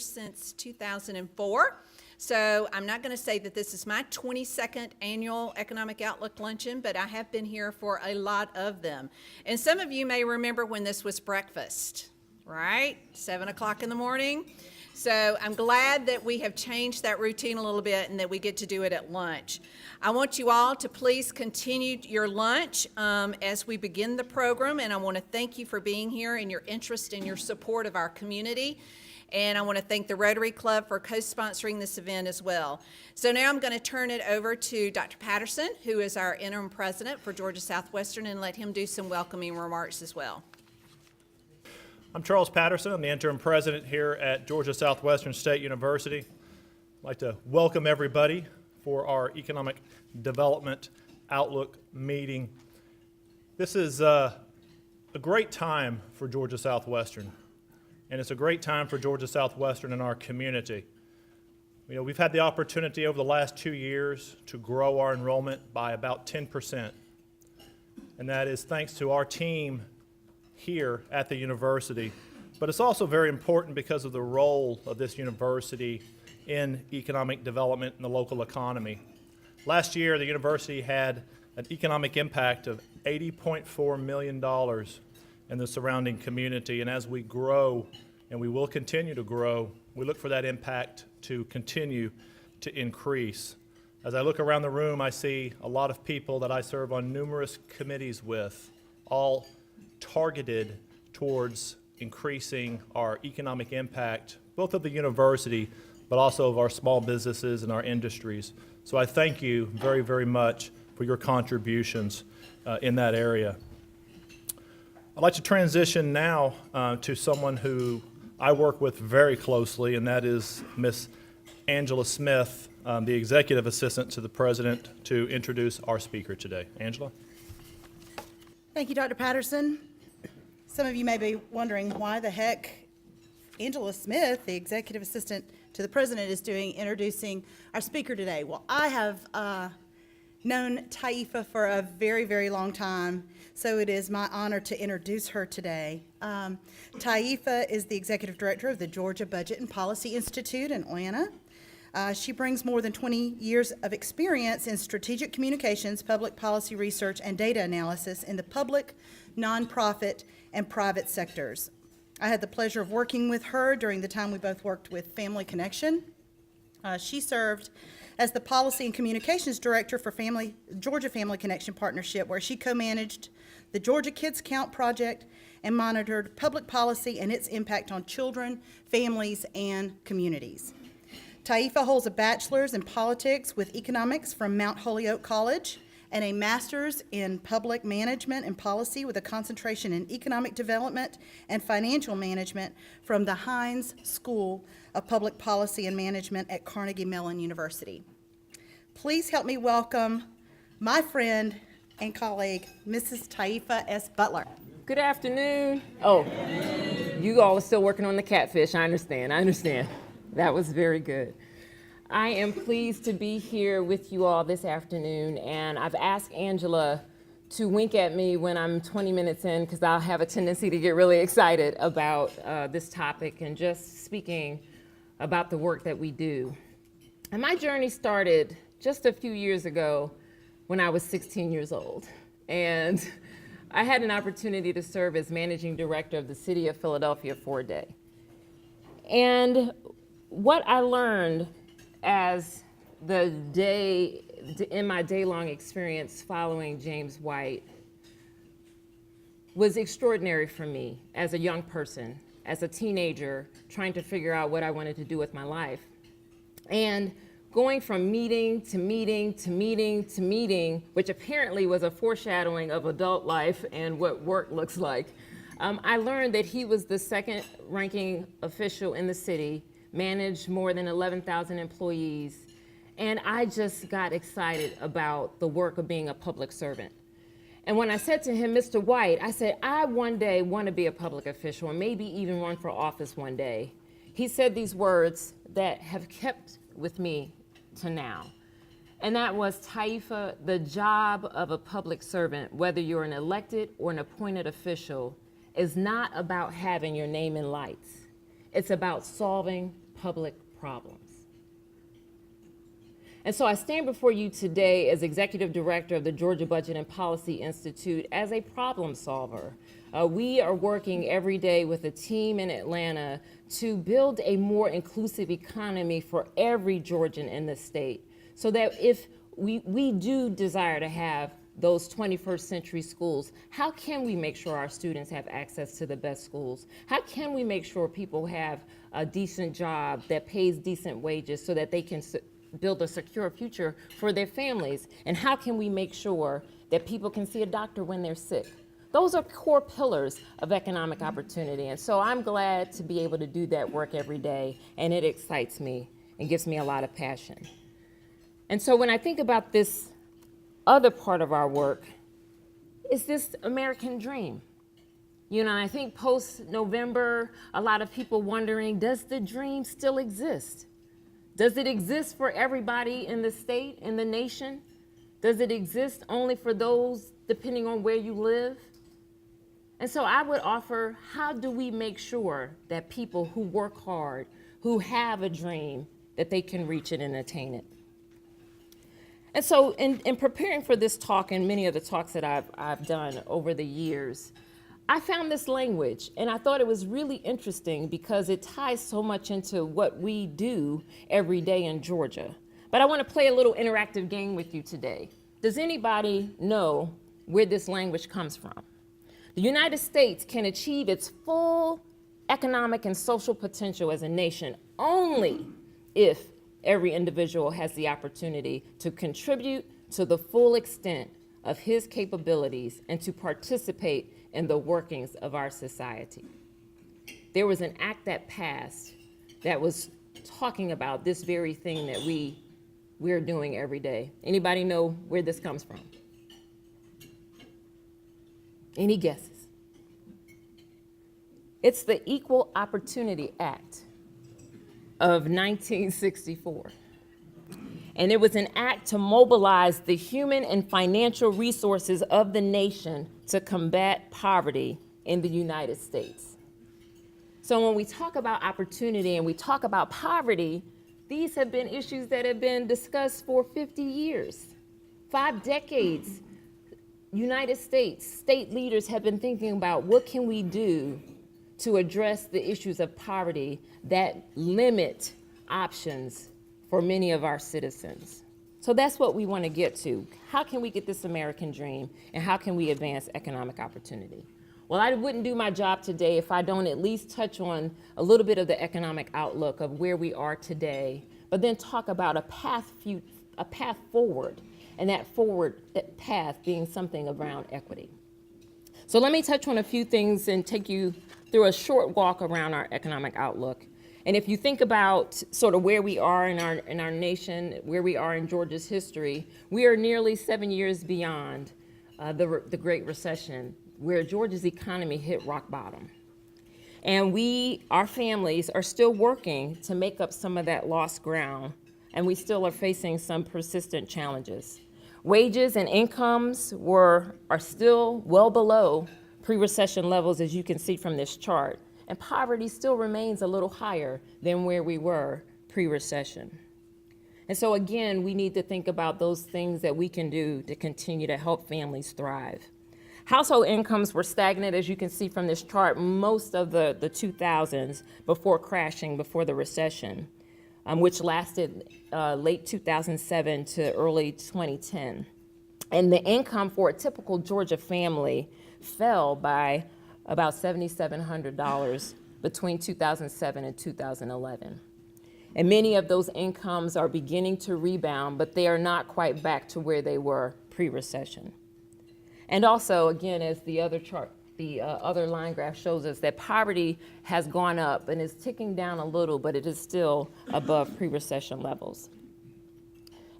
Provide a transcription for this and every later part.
since 2004. So I'm not going to say that this is my 22nd annual Economic Outlook Luncheon, but I have been here for a lot of them. And some of you may remember when this was breakfast, right? 7 o'clock in the morning. So I'm glad that we have changed that routine a little bit and that we get to do it at lunch. I want you all to please continue your lunch as we begin the program, and I want to thank you for being here and your interest and your support of our community. And I want to thank the Rotary Club for co-sponsoring this event as well. So now I'm going to turn it over to Dr. Patterson, who is our interim president for Georgia Southwestern, and let him do some welcoming remarks as well. I'm Charles Patterson. I'm the interim president here at Georgia Southwestern State University. I'd like to welcome everybody for our Economic Development Outlook meeting. This is a great time for Georgia Southwestern. And it's a great time for Georgia Southwestern and our community. You know, we've had the opportunity over the last 2 years to grow our enrollment by about 10%. And that is thanks to our team here at the university. But it's also very important because of the role of this university in economic development in the local economy. Last year, the university had an economic impact of $80.4 million in the surrounding community, and as we grow, and we will continue to grow, we look for that impact to continue to increase. As I look around the room, I see a lot of people that I serve on numerous committees with, all targeted towards increasing our economic impact, both of the university, but also of our small businesses and our industries. So I thank you very, very much for your contributions in that area. I'd like to transition now to someone who I work with very closely, and that is Miss Angela Smith, the Executive Assistant to the President, to introduce our speaker today. Angela? Thank you, Dr. Patterson. Some of you may be wondering why the heck Angela Smith, the Executive Assistant to the President, is introducing our speaker today. Well, I have known Taifa for a very, very long time, so it is my honor to introduce her today. Taifa is the Executive Director of the Georgia Budget and Policy Institute in Atlanta. She brings more than 20 years of experience in strategic communications, public policy research, and data analysis in the public, nonprofit, and private sectors. I had the pleasure of working with her during the time we both worked with Family Connection. She served as the Policy and Communications Director for Georgia Family Connection Partnership, where she co-managed the Georgia Kids Count project and monitored public policy and its impact on children, families, and communities. Taifa holds a bachelor's in politics with economics from Mount Holyoke College and a master's in public management and policy with a concentration in economic development and financial management from the Hines School of Public Policy and Management at Carnegie Mellon University. Please help me welcome my friend and colleague, Mrs. Taifa S. Butler. Good afternoon. Oh, you all are still working on the catfish. I understand. That was very good. I am pleased to be here with you all this afternoon, and I've asked Angela to wink at me when I'm 20 minutes in, because I'll have a tendency to get really excited about this topic and just speaking about the work that we do. And my journey started just a few years ago when I was 16 years old. And I had an opportunity to serve as managing director of the city of Philadelphia for a day. And what I learned as in my day-long experience following James White was extraordinary for me as a young person, as a teenager, trying to figure out what I wanted to do with my life. And going from meeting to meeting to meeting to meeting, which apparently was a foreshadowing of adult life and what work looks like, I learned that he was the second ranking official in the city, managed more than 11,000 employees, and I just got excited about the work of being a public servant. And when I said to him, Mr. White, I said, I one day want to be a public official and maybe even run for office one day. He said these words that have kept with me to now. And that was, Taifa, the job of a public servant, whether you're an elected or an appointed official, is not about having your name in lights. It's about solving public problems. And so I stand before you today as Executive Director of the Georgia Budget and Policy Institute as a problem solver. We are working every day with a team in Atlanta to build a more inclusive economy for every Georgian in the state, so that if we do desire to have those 21st century schools, how can we make sure our students have access to the best schools? How can we make sure people have a decent job that pays decent wages so that they can build a secure future for their families? And how can we make sure that people can see a doctor when they're sick? Those are core pillars of economic opportunity. And so I'm glad to be able to do that work every day, and it excites me and gives me a lot of passion. And so when I think about this other part of our work, is this American dream. You know, I think post-November, a lot of people wondering, does the dream still exist? Does it exist for everybody in the state, in the nation? Does it exist only for those depending on where you live? And so I would offer, how do we make sure that people who work hard, who have a dream, that they can reach it and attain it? And so in preparing for this talk and many of the talks that I've done over the years, I found this language, and I thought it was really interesting because it ties so much into what we do every day in Georgia. But I want to play a little interactive game with you today. Does anybody know where this language comes from? The United States can achieve its full economic and social potential as a nation only if every individual has the opportunity to contribute to the full extent of his capabilities and to participate in the workings of our society. There was an act that passed that was talking about this very thing that we're doing every day. Anybody know where this comes from? Any guesses? It's the Equal Opportunity Act of 1964. And it was an act to mobilize the human and financial resources of the nation to combat poverty in the United States. So when we talk about opportunity and we talk about poverty, these have been issues that have been discussed for 50 years. 5 decades, United States state leaders have been thinking about what can we do to address the issues of poverty that limit options for many of our citizens. So that's what we want to get to. How can we get this American dream, and how can we advance economic opportunity? Well, I wouldn't do my job today if I don't at least touch on a little bit of the economic outlook of where we are today, but then talk about a path forward, and that path being something around equity. So let me touch on a few things and take you through a short walk around our economic outlook. And if you think about sort of where we are in our nation, where we are in Georgia's history, we are nearly 7 years beyond the Great Recession, where Georgia's economy hit rock bottom. And our families are still working to make up some of that lost ground, and we still are facing some persistent challenges. Wages and incomes are still well below pre-recession levels, as you can see from this chart. And poverty still remains a little higher than where we were pre-recession. And so again, we need to think about those things that we can do to continue to help families thrive. Household incomes were stagnant, as you can see from this chart, most of the 2000s before crashing, before the recession, which lasted late 2007 to early 2010. And the income for a typical Georgia family fell by about $7,700 between 2007 and 2011. And many of those incomes are beginning to rebound, but they are not quite back to where they were pre-recession. And also, again, as the other chart, the other line graph shows us, that poverty has gone up and is ticking down a little, but it is still above pre-recession levels.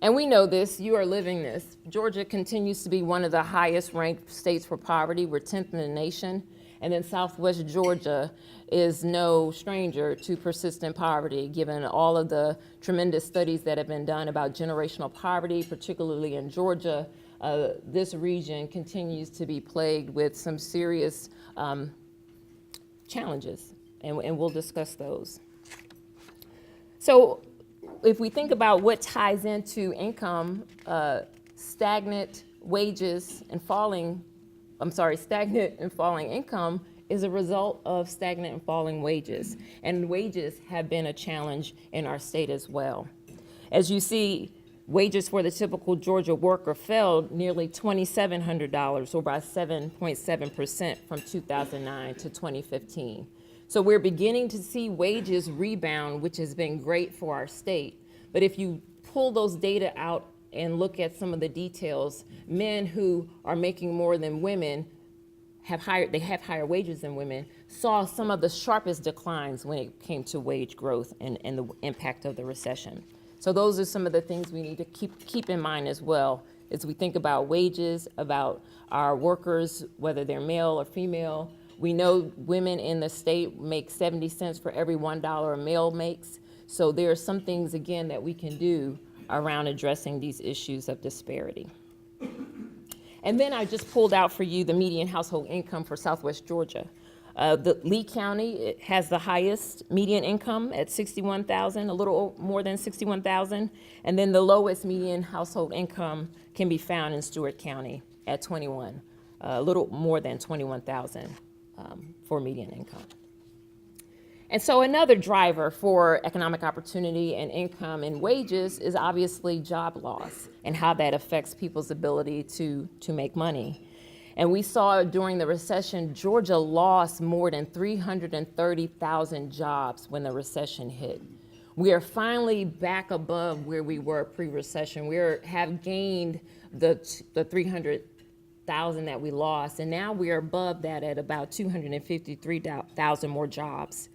And we know this, you are living this. Georgia continues to be one of the highest ranked states for poverty. We're 10th in the nation. And then Southwest Georgia is no stranger to persistent poverty, given all of the tremendous studies that have been done about generational poverty, particularly in Georgia. This region continues to be plagued with some serious challenges, and we'll discuss those. So if we think about what ties into income, stagnant wages and falling income is a result of stagnant and falling wages. And wages have been a challenge in our state as well. As you see, wages for the typical Georgia worker fell nearly $2,700, or by 7.7% from 2009 to 2015. So we're beginning to see wages rebound, which has been great for our state. But if you pull those data out and look at some of the details, men who are making more than women have higher wages than women, saw some of the sharpest declines when it came to wage growth and the impact of the recession. So those are some of the things we need to keep in mind as well as we think about wages, about our workers, whether they're male or female. We know women in the state make 70 cents for every $1 a male makes. So there are some things, again, that we can do around addressing these issues of disparity. And then I just pulled out for you the median household income for Southwest Georgia. The Lee County has the highest median income at $61,000, a little more than $61,000, and then the lowest median household income can be found in Stewart County at $21,000, a little more than $21,000 for median income. And so another driver for economic opportunity and income and wages is obviously job loss and how that affects people's ability to make money. And we saw during the recession, Georgia lost more than 330,000 jobs when the recession hit. We are finally back above where we were pre-recession. We have gained the 300,000 that we lost, and now we are above that at about 253,000 more jobs.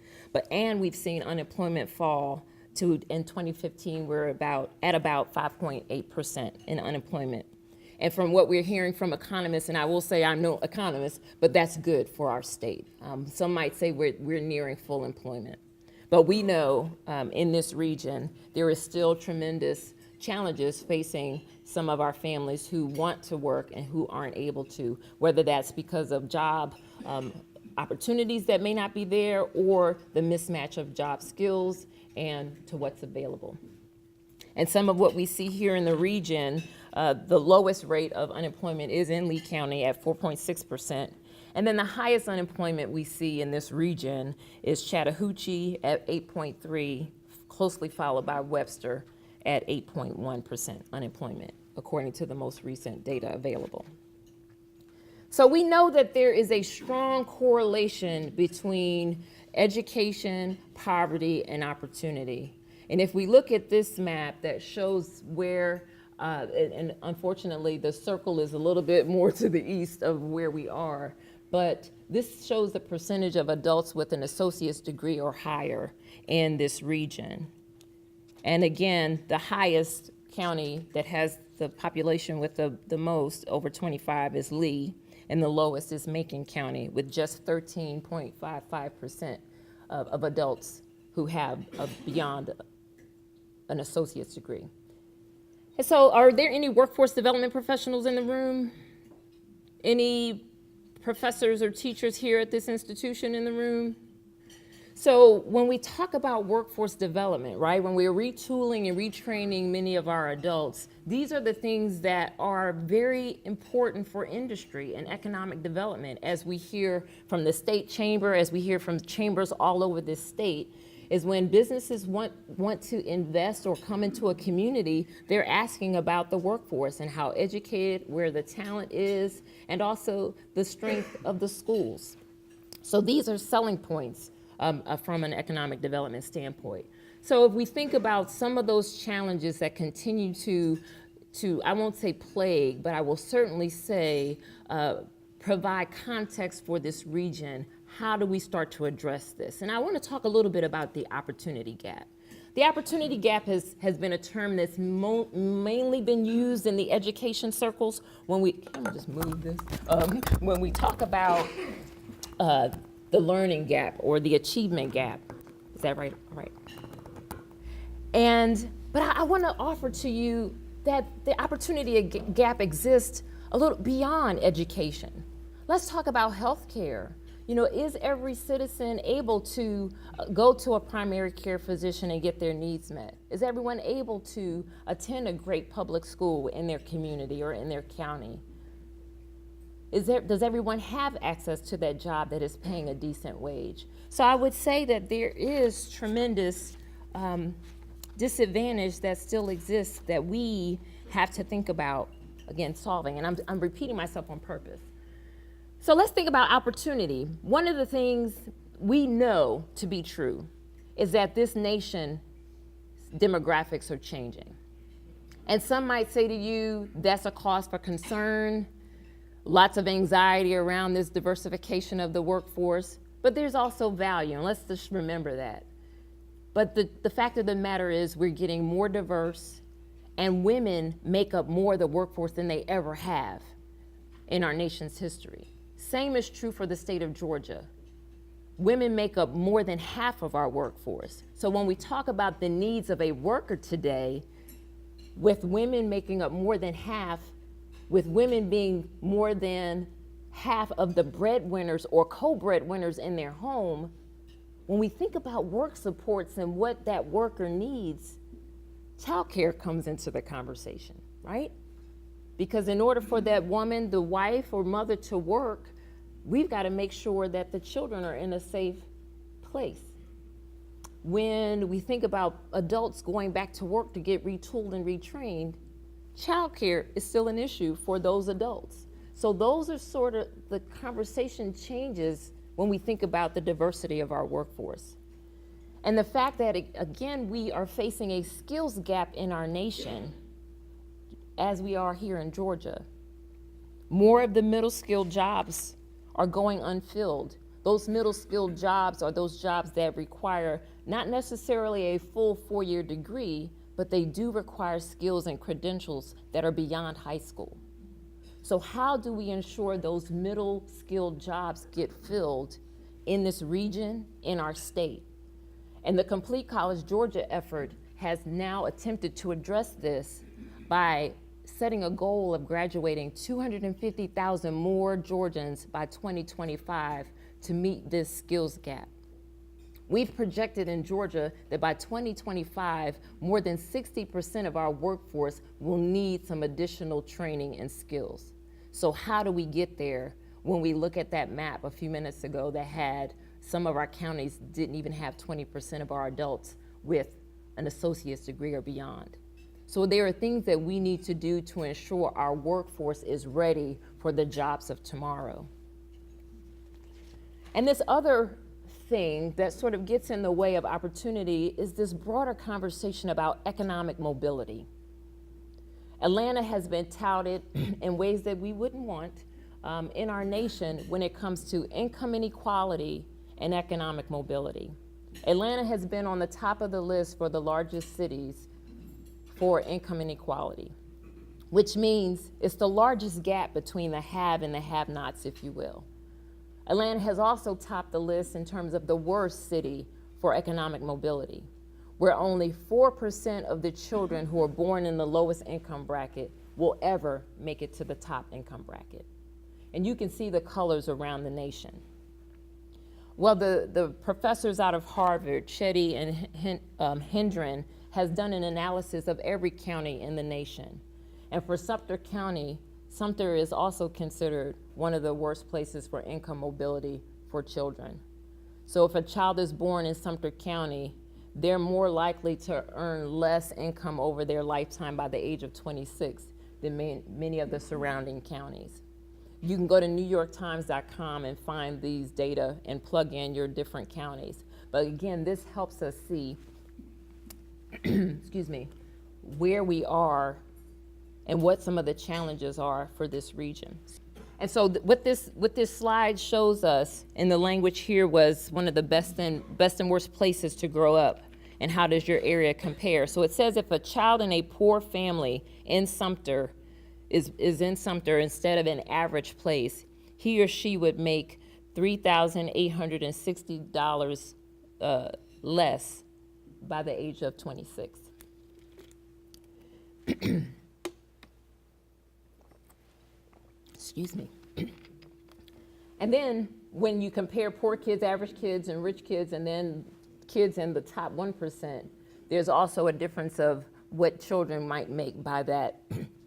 And we've seen unemployment fall to, in 2015, we're at about 5.8% in unemployment. And from what we're hearing from economists, and I will say I'm no economist, but that's good for our state. Some might say we're nearing full employment. But we know in this region, there is still tremendous challenges facing some of our families who want to work and who aren't able to, whether that's because of job opportunities that may not be there or the mismatch of job skills and to what's available. And some of what we see here in the region, the lowest rate of unemployment is in Lee County at 4.6%. And then the highest unemployment we see in this region is Chattahoochee at 8.3, closely followed by Webster at 8.1% unemployment, according to the most recent data available. So we know that there is a strong correlation between education, poverty, and opportunity. And if we look at this map that shows where, and unfortunately the circle is a little bit more to the east of where we are, but this shows the percentage of adults with an associate's degree or higher in this region. And again, the highest county that has the population with the most, over 25, is Lee, and the lowest is Macon County with just 13.55% of adults who have beyond an associate's degree. And so are there any workforce development professionals in the room? Any professors or teachers here at this institution in the room? So when we talk about workforce development, right, when we're retooling and retraining many of our adults, these are the things that are very important for industry and economic development. As we hear from the state chamber, as we hear from chambers all over this state, is when businesses want to invest or come into a community, they're asking about the workforce and how educated, where the talent is, and also the strength of the schools. So these are selling points from an economic development standpoint. So if we think about some of those challenges that continue to I won't say plague, but I will certainly say provide context for this region, how do we start to address this? And I want to talk a little bit about the opportunity gap. The opportunity gap has been a term that's mainly been used in the education circles when we, can I just move this? When we talk about the learning gap or the achievement gap. Is that right? All right. But I want to offer to you that the opportunity gap exists a little beyond education. Let's talk about healthcare. Is every citizen able to go to a primary care physician and get their needs met? Is everyone able to attend a great public school in their community or in their county? Does everyone have access to that job that is paying a decent wage? So I would say that there is tremendous disadvantage that still exists that we have to think about, again, solving. And I'm repeating myself on purpose. So let's think about opportunity. One of the things we know to be true is that this nation's demographics are changing. And some might say to you, that's a cause for concern, lots of anxiety around this diversification of the workforce, but there's also value, and let's just remember that. But the fact of the matter is we're getting more diverse, and women make up more of the workforce than they ever have in our nation's history. Same is true for the state of Georgia. Women make up more than half of our workforce. So when we talk about the needs of a worker today, with women making up more than half, with women being more than half of the breadwinners or co-breadwinners in their home, when we think about work supports and what that worker needs, childcare comes into the conversation, right? Because in order for that woman, the wife or mother to work, we've got to make sure that the children are in a safe place. When we think about adults going back to work to get retooled and retrained, childcare is still an issue for those adults. So those are sort of the conversation changes when we think about the diversity of our workforce. And the fact that, again, we are facing a skills gap in our nation, as we are here in Georgia. More of the middle skilled jobs are going unfilled. Those middle skilled jobs are those jobs that require not necessarily a full 4-year degree, but they do require skills and credentials that are beyond high school. So how do we ensure those middle skilled jobs get filled in this region, in our state? And the Complete College Georgia effort has now attempted to address this by setting a goal of graduating 250,000 more Georgians by 2025 to meet this skills gap. We've projected in Georgia that by 2025, more than 60% of our workforce will need some additional training and skills. So how do we get there when we look at that map a few minutes ago that had some of our counties didn't even have 20% of our adults with an associate's degree or beyond? So there are things that we need to do to ensure our workforce is ready for the jobs of tomorrow. And this other thing that sort of gets in the way of opportunity is this broader conversation about economic mobility. Atlanta has been touted in ways that we wouldn't want in our nation when it comes to income inequality and economic mobility. Atlanta has been on the top of the list for the largest cities for income inequality, which means it's the largest gap between the have and the have-nots, if you will. Atlanta has also topped the list in terms of the worst city for economic mobility, where only 4% of the children who are born in the lowest income bracket will ever make it to the top income bracket. And you can see the colors around the nation. Well, the professors out of Harvard, Chetty and Hendren, has done an analysis of every county in the nation. And for Sumter County, Sumter is also considered one of the worst places for income mobility for children. So if a child is born in Sumter County, they're more likely to earn less income over their lifetime by the age of 26 than many of the surrounding counties. You can go to NewYorkTimes.com and find these data and plug in your different counties. But again, this helps us see excuse me, where we are and what some of the challenges are for this region. And so what this slide shows us, and the language here was one of the best and worst places to grow up, and how does your area compare? So it says if a child in a poor family in Sumter is in Sumter instead of an average place, he or she would make $3,860 less by the age of 26. Excuse me. And then when you compare poor kids, average kids, and rich kids, and then kids in the top 1%, there's also a difference of what children might make by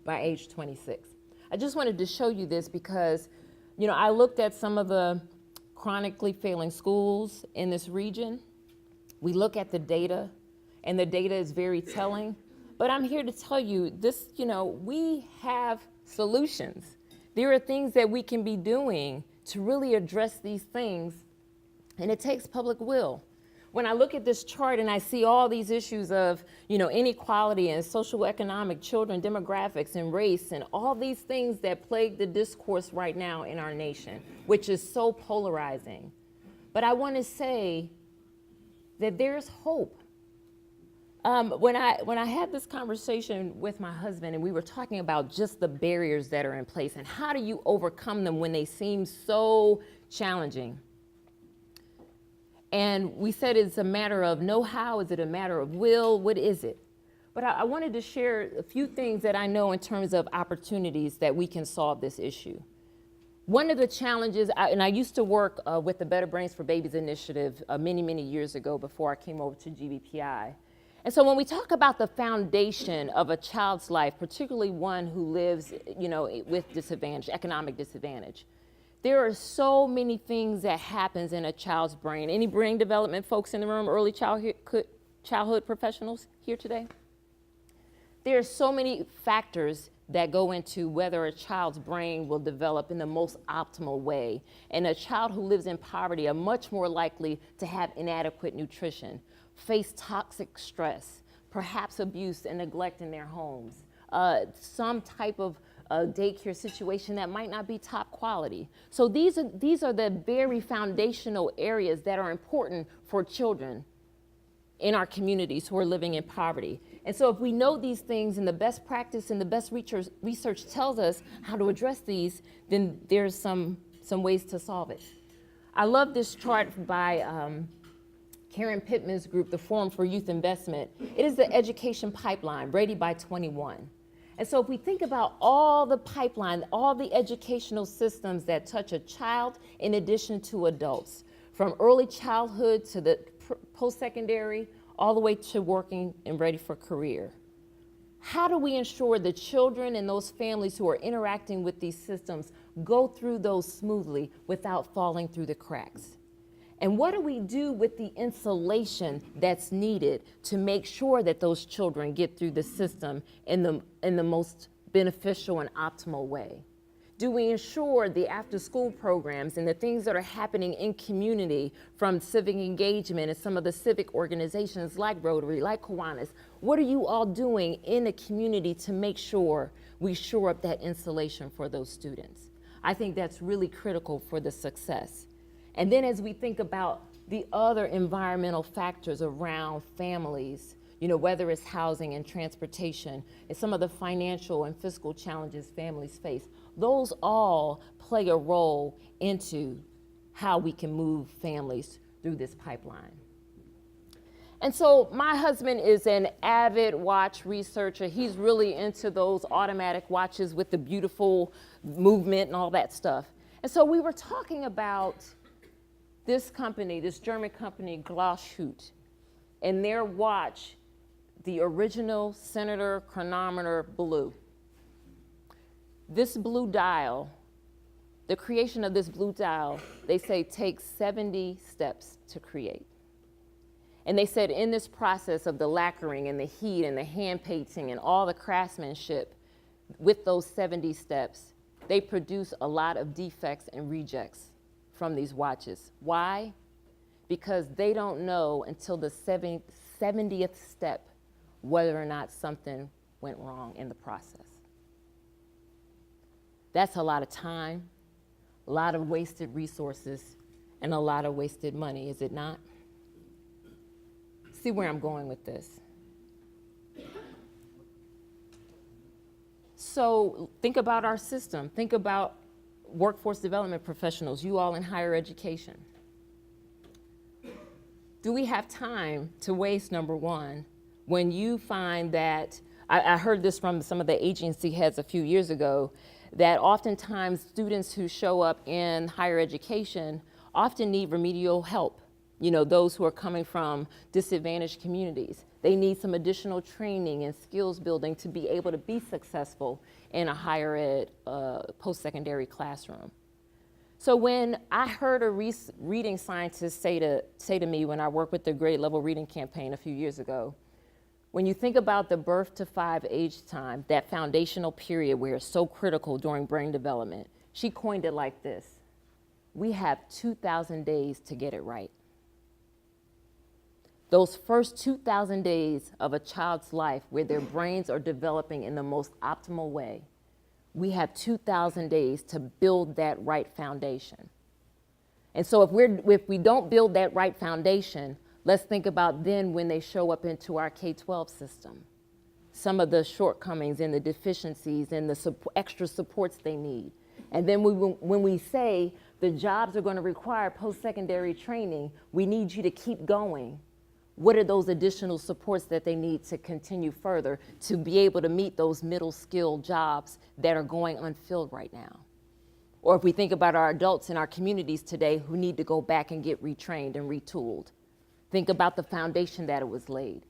age 26. I just wanted to show you this because, I looked at some of the chronically failing schools in this region. We look at the data, and the data is very telling. But I'm here to tell you this, we have solutions. There are things that we can be doing to really address these things, and it takes public will. When I look at this chart and I see all these issues of, inequality and social economic, children, demographics, and race, and all these things that plague the discourse right now in our nation, which is so polarizing. But I want to say that there's hope. When I had this conversation with my husband and we were talking about just the barriers that are in place and how do you overcome them when they seem so challenging. And we said it's a matter of know-how, is it a matter of will, what is it? But I wanted to share a few things that I know in terms of opportunities that we can solve this issue. One of the challenges, and I used to work with the Better Brains for Babies initiative many, many years ago before I came over to GBPI. And so when we talk about the foundation of a child's life, particularly one who lives, with disadvantage, economic disadvantage, there are so many things that happens in a child's brain. Any brain development folks in the room, early childhood professionals here today? There are so many factors that go into whether a child's brain will develop in the most optimal way. And a child who lives in poverty are much more likely to have inadequate nutrition, face toxic stress, perhaps abuse and neglect in their homes, some type of daycare situation that might not be top quality. So these are the very foundational areas that are important for children in our communities who are living in poverty. And so if we know these things and the best practice and the best research tells us how to address these, then there's some ways to solve it. I love this chart by Karen Pittman's group, the Forum for Youth Investment. It is the education pipeline, ready by 21. And so if we think about all the pipeline, all the educational systems that touch a child in addition to adults, from early childhood to the post-secondary, all the way to working and ready for career. How do we ensure the children and those families who are interacting with these systems go through those smoothly without falling through the cracks? And what do we do with the insulation that's needed to make sure that those children get through the system in the most beneficial and optimal way? Do we ensure the after-school programs and the things that are happening in community, from civic engagement and some of the civic organizations like Rotary, like Kiwanis? What are you all doing in the community to make sure we shore up that insulation for those students? I think that's really critical for the success. And then as we think about the other environmental factors around families, whether it's housing and transportation and some of the financial and fiscal challenges families face, those all play a role into how we can move families through this pipeline. And so my husband is an avid watch researcher. He's really into those automatic watches with the beautiful movement and all that stuff. And so we were talking about this company, this German company, Glashütte, and their watch, the original Senator chronometer blue. This blue dial, the creation of this blue dial, they say takes 70 steps to create. And they said in this process of the lacquering and the heat and the hand painting and all the craftsmanship, with those 70 steps, they produce a lot of defects and rejects from these watches. Why? Because they don't know until the 70th step whether or not something went wrong in the process. That's a lot of time, a lot of wasted resources, and a lot of wasted money, is it not? See where I'm going with this. So think about our system. Think about workforce development professionals, you all in higher education. Do we have time to waste, number one, when you find that, I heard this from some of the agency heads a few years ago, that oftentimes students who show up in higher education often need remedial help. You know, those who are coming from disadvantaged communities. They need some additional training and skills building to be able to be successful in a higher ed post-secondary classroom. So when I heard a reading scientist say to me when I worked with the grade level reading campaign a few years ago, when you think about the birth to 5 age time, that foundational period where it's so critical during brain development, she coined it like this: we have 2,000 days to get it right. Those first 2,000 days of a child's life where their brains are developing in the most optimal way, we have 2,000 days to build that right foundation. And so if we don't build that right foundation, let's think about then when they show up into our K-12 system, some of the shortcomings and the deficiencies and the extra supports they need. And then when we say the jobs are going to require post-secondary training, we need you to keep going. What are those additional supports that they need to continue further to be able to meet those middle skill jobs that are going unfilled right now? Or if we think about our adults in our communities today who need to go back and get retrained and retooled, think about the foundation that it was laid.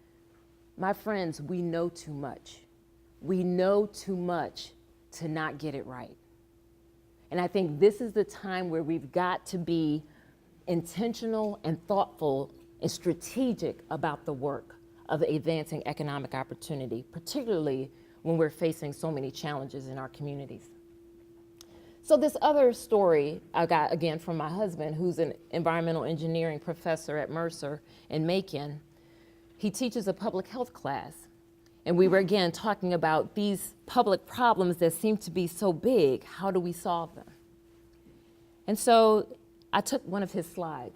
My friends, we know too much. We know too much to not get it right. And I think this is the time where we've got to be intentional and thoughtful and strategic about the work of advancing economic opportunity, particularly when we're facing so many challenges in our communities. So this other story I got, again, from my husband, who's an environmental engineering professor at Mercer in Macon. He teaches a public health class. And we were, again, talking about these public problems that seem to be so big. How do we solve them? And so I took one of his slides.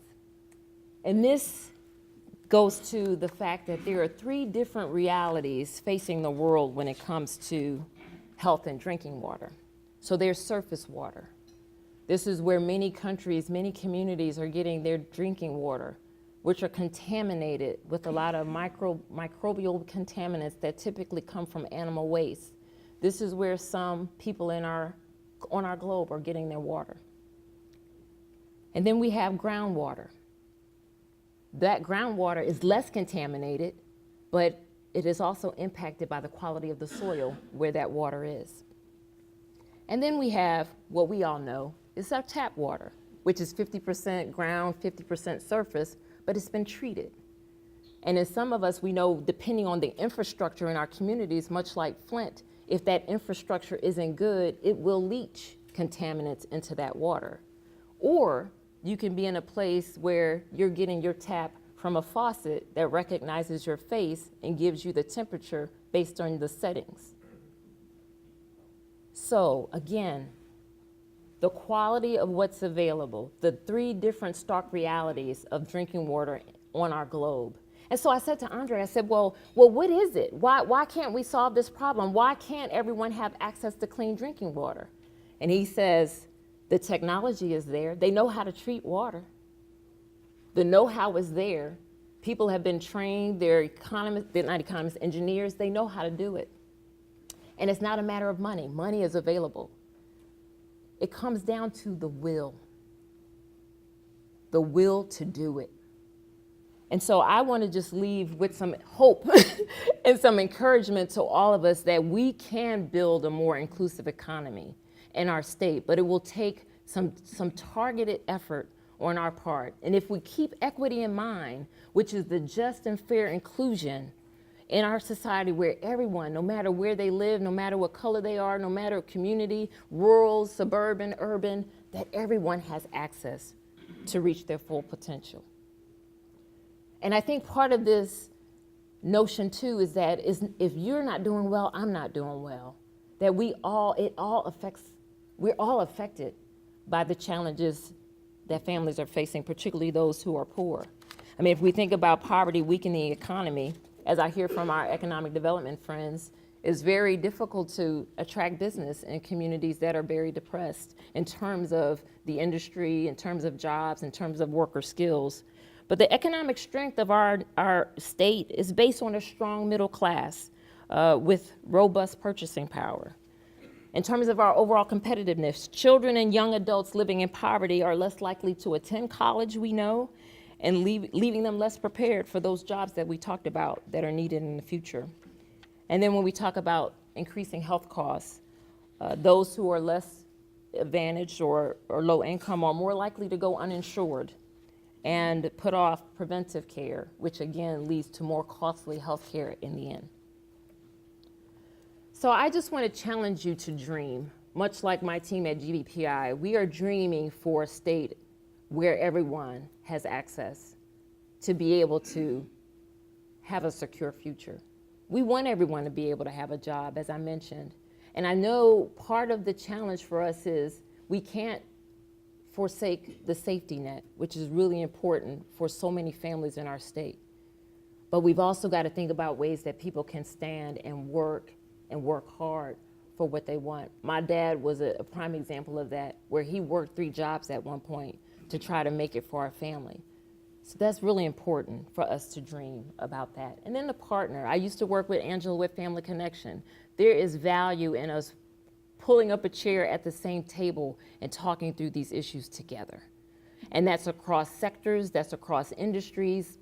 And this goes to the fact that there are 3 different realities facing the world when it comes to health and drinking water. So there's surface water. This is where many countries, many communities are getting their drinking water, which are contaminated with a lot of microbial contaminants that typically come from animal waste. This is where some people on our globe are getting their water. And then we have groundwater. That groundwater is less contaminated, but it is also impacted by the quality of the soil where that water is. And then we have what we all know is our tap water, which is 50% ground, 50% surface, but it's been treated. And in some of us, we know, depending on the infrastructure in our communities, much like Flint, if that infrastructure isn't good, it will leach contaminants into that water. Or you can be in a place where you're getting your tap from a faucet that recognizes your face and gives you the temperature based on the settings. So again, the quality of what's available, the 3 different stark realities of drinking water on our globe. And so I said to Andre, I said, well, what is it? Why can't we solve this problem? Why can't everyone have access to clean drinking water? And he says, the technology is there. They know how to treat water. The know-how is there. People have been trained. They're engineers. They know how to do it. And it's not a matter of money. Money is available. It comes down to the will to do it. And so I want to just leave with some hope and some encouragement to all of us that we can build a more inclusive economy in our state, but it will take some targeted effort on our part. And if we keep equity in mind, which is the just and fair inclusion in our society where everyone, no matter where they live, no matter what color they are, no matter community, rural, suburban, urban, that everyone has access to reach their full potential. And I think part of this notion too is that if you're not doing well, I'm not doing well. That we're all affected by the challenges that families are facing, particularly those who are poor. I mean, if we think about poverty weakening the economy, as I hear from our economic development friends, it's very difficult to attract business in communities that are very depressed in terms of the industry, in terms of jobs, in terms of worker skills. But the economic strength of our state is based on a strong middle class with robust purchasing power. In terms of our overall competitiveness, children and young adults living in poverty are less likely to attend college, we know, and leaving them less prepared for those jobs that we talked about that are needed in the future. And then when we talk about increasing health costs, those who are less advantaged or low income are more likely to go uninsured and put off preventive care, which again leads to more costly health care in the end. So I just want to challenge you to dream. Much like my team at GBPI, we are dreaming for a state where everyone has access to be able to have a secure future. We want everyone to be able to have a job, as I mentioned. And I know part of the challenge for us is we can't forsake the safety net, which is really important for so many families in our state. But we've also got to think about ways that people can stand and work hard for what they want. My dad was a prime example of that, where he worked 3 jobs at one point to try to make it for our family. So that's really important for us to dream about that. And then the partner. I used to work with Angela with Family Connection. There is value in us pulling up a chair at the same table and talking through these issues together. And that's across sectors, that's across industries.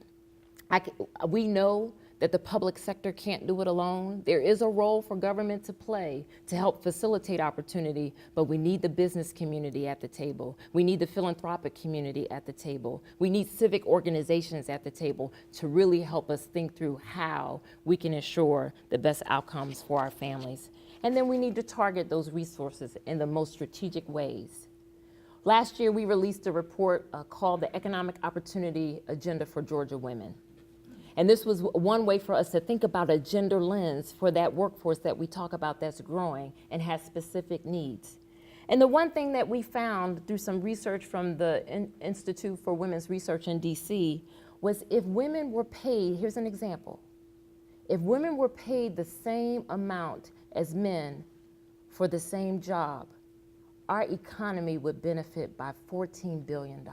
We know that the public sector can't do it alone. There is a role for government to play to help facilitate opportunity, but we need the business community at the table. We need the philanthropic community at the table. We need civic organizations at the table to really help us think through how we can ensure the best outcomes for our families. And then we need to target those resources in the most strategic ways. Last year, we released a report called the Economic Opportunity Agenda for Georgia Women. And this was one way for us to think about a gender lens for that workforce that we talk about that's growing and has specific needs. And the one thing that we found through some research from the Institute for Women's Research in DC was if women were paid, here's an example, if women were paid the same amount as men for the same job, our economy would benefit by $14 billion.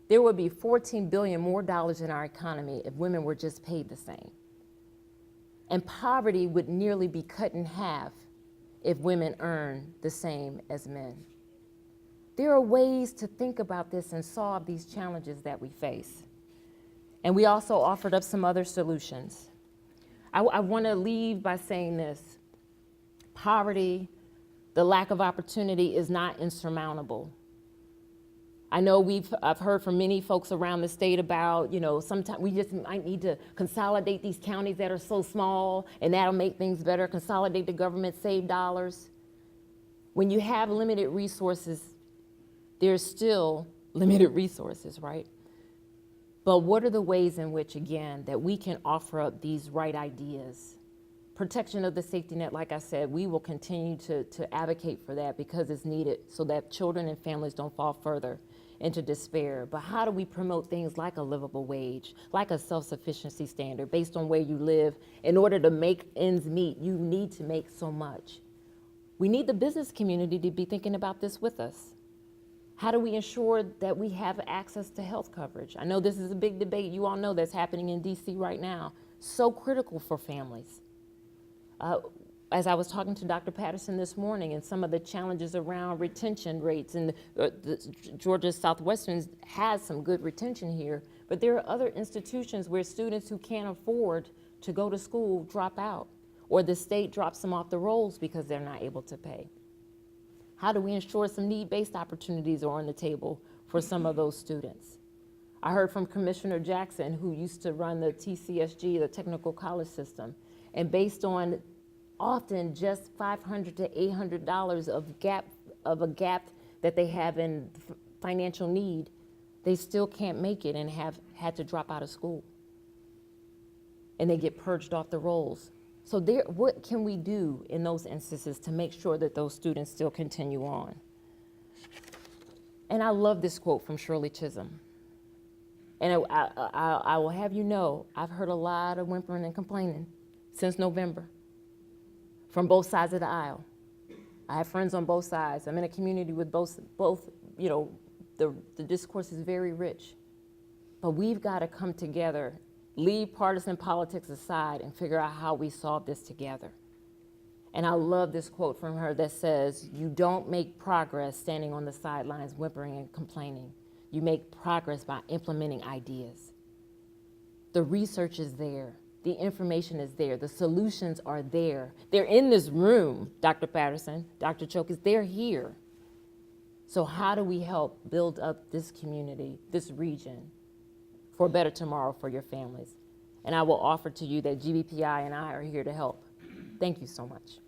There would be $14 billion more dollars in our economy if women were just paid the same. And poverty would nearly be cut in half if women earn the same as men. There are ways to think about this and solve these challenges that we face. And we also offered up some other solutions. I want to leave by saying this. Poverty, the lack of opportunity is not insurmountable. I know I've heard from many folks around the state about, sometimes we just might need to consolidate these counties that are so small, and that'll make things better, consolidate the government, save dollars. When you have limited resources, there's still limited resources, right? But what are the ways in which, again, that we can offer up these right ideas? Protection of the safety net, like I said, we will continue to advocate for that because it's needed so that children and families don't fall further into despair. But how do we promote things like a livable wage, like a self-sufficiency standard based on where you live? In order to make ends meet, you need to make so much. We need the business community to be thinking about this with us. How do we ensure that we have access to health coverage? I know this is a big debate, you all know, that's happening in DC right now. So critical for families. As I was talking to Dr. Patterson this morning and some of the challenges around retention rates, and Georgia Southwestern has some good retention here, but there are other institutions where students who can't afford to go to school drop out, or the state drops them off the rolls because they're not able to pay. How do we ensure some need-based opportunities are on the table for some of those students? I heard from Commissioner Jackson, who used to run the TCSG, the technical college system, and based on often just $500 to $800 of a gap that they have in financial need, they still can't make it and have had to drop out of school. And they get purged off the rolls. So what can we do in those instances to make sure that those students still continue on? And I love this quote from Shirley Chisholm. And I will have you know, I've heard a lot of whimpering and complaining since November from both sides of the aisle. I have friends on both sides. I'm in a community with both the discourse is very rich. But we've got to come together, leave partisan politics aside, and figure out how we solve this together. And I love this quote from her that says, "You don't make progress standing on the sidelines whimpering and complaining. You make progress by implementing ideas." The research is there. The information is there. The solutions are there. They're in this room, Dr. Patterson, Dr. Chokes, they're here. So how do we help build up this community, this region, for a better tomorrow for your families? And I will offer to you that GBPI and I are here to help. Thank you so much.